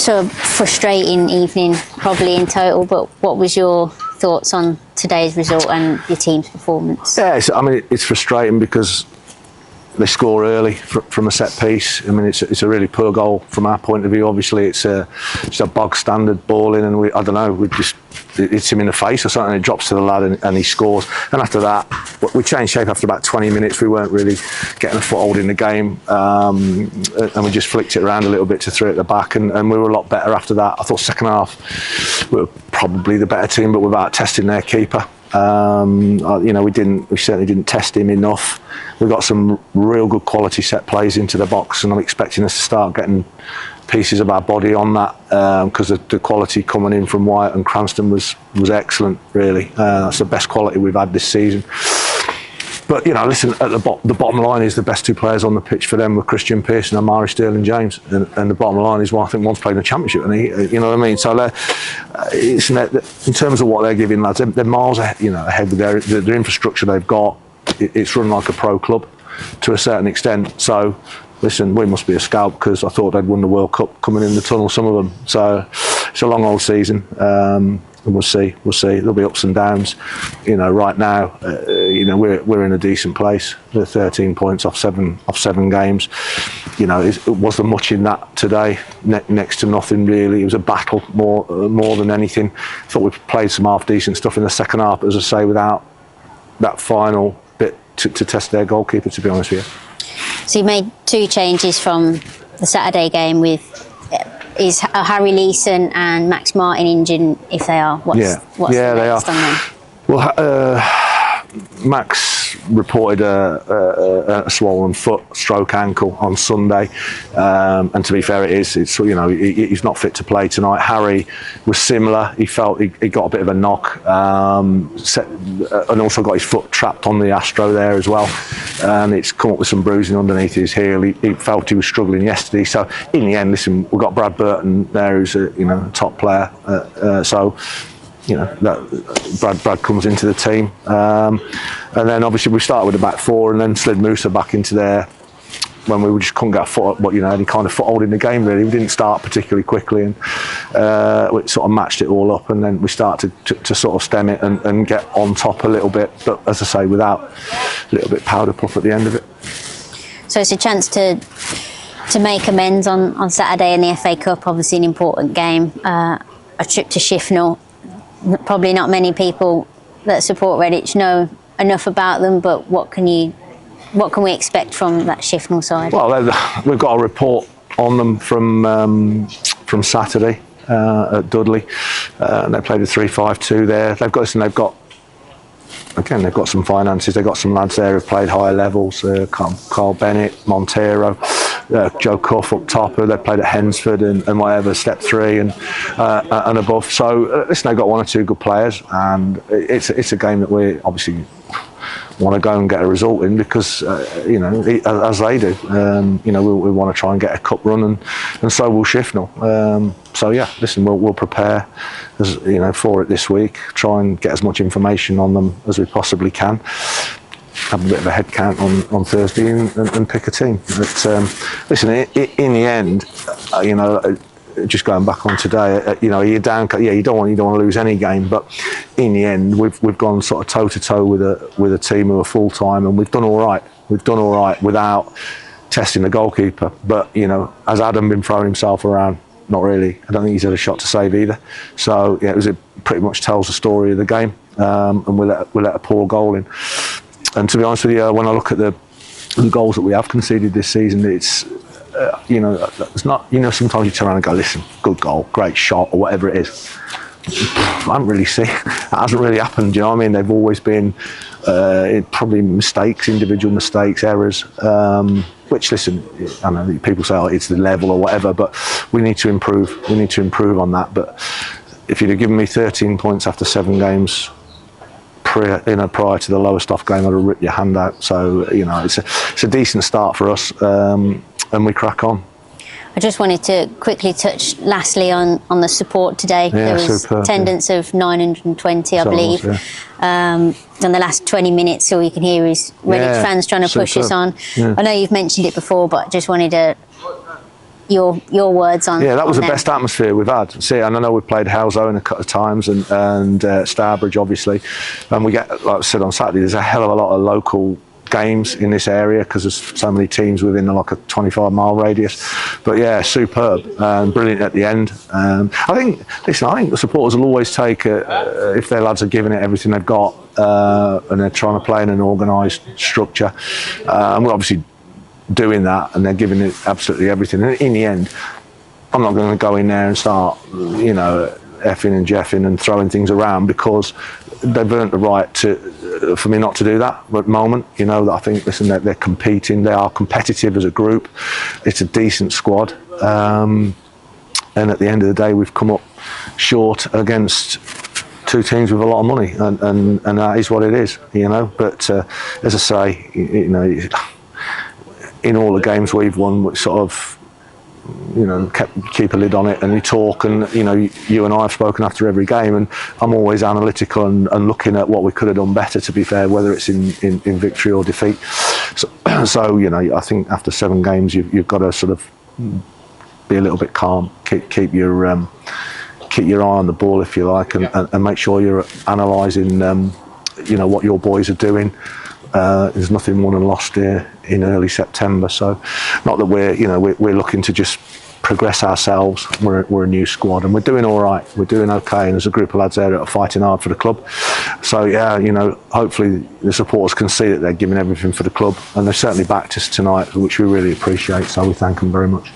So frustrating evening, probably in total. But what was your thoughts on today's result and your team's performance? Yeah, I mean, it's frustrating because they score early from a set piece. I mean, it's a really poor goal from our point of view. Obviously, it's a bog standard ball in, and I don't know, it's him in the face or something. It drops to the lad and he scores. And after that, we changed shape after about 20 minutes. We weren't really getting a foothold in the game, and we just flicked it around a little bit to throw it at the back, and we were a lot better after that. I thought second half we were probably the better team, but without testing their keeper. You know, we certainly didn't test him enough. We got some real good quality set plays into the box, and I'm expecting us to start getting pieces of our body on that, because the quality coming in from Wyatt and Cranston was excellent, really. That's the best quality we've had this season. But, you know, listen, at the bottom line is the best two players on the pitch for them were Christian Pearson and Mari Sterling-James. And the bottom line is, well, I think one's playing the championship, and you know what I mean? So in terms of what they're giving lads, they're miles ahead, you know, ahead with their infrastructure they've got. It's run like a pro club to a certain extent. So, listen, we must be a scalp, because I thought they'd won the World Cup coming in the tunnel, some of them. So it's a long old season. And we'll see. There'll be ups and downs. You know, right now, you know, we're in a decent place. We're 13 points off seven games. You know, it wasn't much in that today. Next to nothing really. It was a battle more than anything. I thought we played some half decent stuff in the second half, but as I say, without that final bit to test their goalkeeper, to be honest with you. So you made two changes from the Saturday game with. Is Harry Leeson and Max Martin injured? If they are, what's the next on them? Well, Max reported a swollen foot, stroke ankle on Sunday, and to be fair, it's you know, he's not fit to play tonight. Harry was similar. He felt he got a bit of a knock, and also got his foot trapped on the Astro there as well, and it's come up with some bruising underneath his heel. He felt he was struggling yesterday. So in the end, listen, we've got Brad Burton there, who's a top player. So. You know, that Brad comes into the team, and then obviously we started with the back four, and then slid Musa back into there when we just couldn't get a foot, but you know, any kind of foothold in the game really. We didn't start particularly quickly, and we sort of matched it all up, and then we started to sort of stem it and get on top a little bit, but as I say, without a little bit powder puff at the end of it. So it's a chance to make amends on Saturday in the FA Cup, obviously an important game. A trip to Shifnal. Probably not many people that support Redditch know enough about them, but what can we expect from that Shifnal side? Well, we've got a report on them from Saturday at Dudley. They played a 3-5-2 there. They've got some finances. They've got some lads there who've played higher levels. Carl Bennett, Montero, Joe Cuff up top. They played at Hensford and whatever, step 3 and above. So listen, they've got one or two good players, and it's a game that we obviously want to go and get a result in, because you know, as they do, you know, we want to try and get a cup run, and so will Shifnal. So yeah, listen, we'll prepare, as you know, for it this week. Try and get as much information on them as we possibly can. Have a bit of a head count on Thursday and pick a team. But listen, in the end, you know, just going back on today, you know, you're down. Yeah, you don't want to lose any game, but in the end, we've gone sort of toe to toe with a team who are full time, and we've done all right. We've done all right without testing the goalkeeper. But you know, has Adam been throwing himself around? Not really. I don't think he's had a shot to save either. So yeah, it pretty much tells the story of the game, and we let a poor goal in. And to be honest with you, when I look at the goals that we have conceded this season, it's you know, it's not, you know, sometimes you turn around and go, listen, good goal, great shot, or whatever it is. I haven't really seen, that hasn't really happened, do you know what I mean? They've always been probably mistakes, individual mistakes, errors, which, listen, I know people say, oh, it's the level or whatever, but we need to improve. We need to improve on that. But if you'd have given me 13 points after 7 games, prior to the lowest off game, I'd have ripped your hand out. So, you know, it's a decent start for us, and we crack on. I just wanted to quickly touch lastly on the support today. Yeah, there was attendance of 920, I believe. In the last 20 minutes, all you can hear is Redditch fans trying to push us on. Yeah. I know you've mentioned it before, but I just wanted to your words on. Yeah, that was on the them. best atmosphere we've had. See, and I know we've played Halzone a couple of times and Starbridge, obviously, and we get, like I said on Saturday, there's a hell of a lot of local games in this area because there's so many teams within like a 25-mile radius. But yeah, superb and brilliant at the end. I think the supporters will always take if their lads are giving it everything they've got and they're trying to play in an organised structure. And we're obviously doing that, and they're giving it absolutely everything. And in the end, I'm not going to go in there and start, effing and jeffing and throwing things around because they've earned the right for me not to do that at the moment. I think, listen, they're competing, they are competitive as a group. It's a decent squad, and at the end of the day, we've come up short against two teams with a lot of money, and that is what it is, But as I say, in all the games we've won, we sort of, keep a lid on it, and we talk, and you and I have spoken after every game, and I'm always analytical and looking at what we could have done better, to be fair, whether it's in victory or defeat. So I think after 7 games you've got to sort of be a little bit calm, keep your eye on the ball, if you like, and make sure you're analysing what your boys are doing. There's nothing won and lost here in early September, so not that we're looking to just progress ourselves. We're a new squad and we're doing all right. We're doing okay, and there's a group of lads there that are fighting hard for the club. So yeah, hopefully the supporters can see that they're giving everything for the club, and they've certainly backed us tonight, which we really appreciate. So we thank them very much.